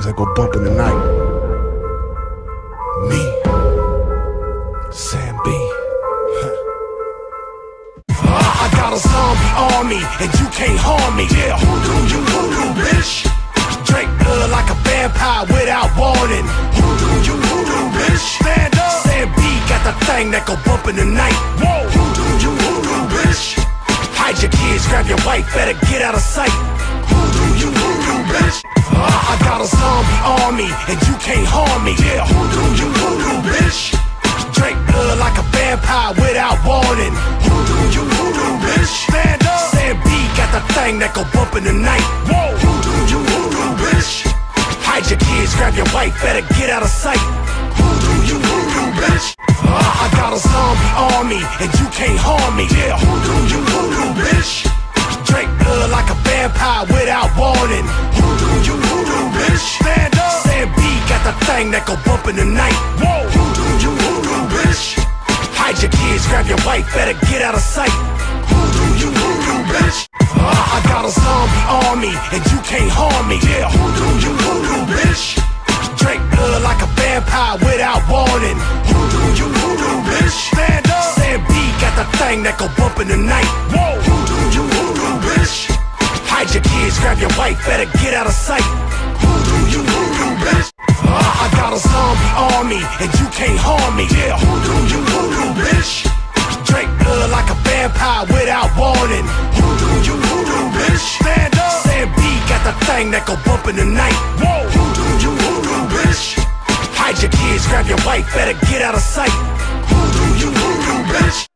things that go bump in the night. Me, Sam B. I got a zombie army, and you can't harm me. Yeah, you voodoo, bitch. Drink blood like a vampire without warning. You voodoo, bitch. Stand up. Sam B got the thing that go bump in the night. Whoa, you voodoo, bitch. Hide your kids, grab your wife, better get out of sight. You voodoo, bitch. I got a zombie army, and you can't harm me. Yeah, you voodoo, bitch. Drink blood like a vampire without warning. You voodoo, bitch. Stand up. Sam B got the thing that go bump in the night. Whoa, you voodoo, bitch. Hide your kids, grab your wife, better get out of sight. You voodoo, bitch. I got a zombie army, and you can't harm me. Yeah, you voodoo, bitch. Drink blood like a vampire without warning. You voodoo, bitch. Stand up. Sam B got the thing that go bump in the night. Whoa, you voodoo, bitch. Hide your kids, grab your wife, better get out of sight. You voodoo, bitch. I got a zombie army, and you can't harm me. Yeah, you voodoo, bitch. Drink blood like a vampire without warning. You voodoo, bitch. Stand up. Sam B got the thing that go bump in the night. Whoa, you voodoo, bitch. Hide your kids, grab your wife, better get out of sight. You voodoo, bitch. I got a zombie army, and you can't harm me. Yeah, you voodoo, bitch. Drink blood like a vampire without warning. You voodoo, bitch. Stand up. Sam B got the thing that go bump in the night. Whoa, you voodoo, bitch. Hide your kids, grab your wife, better get out of sight. You voodoo, bitch.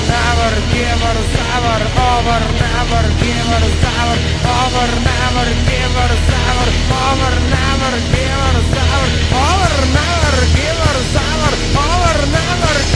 Never give her sour,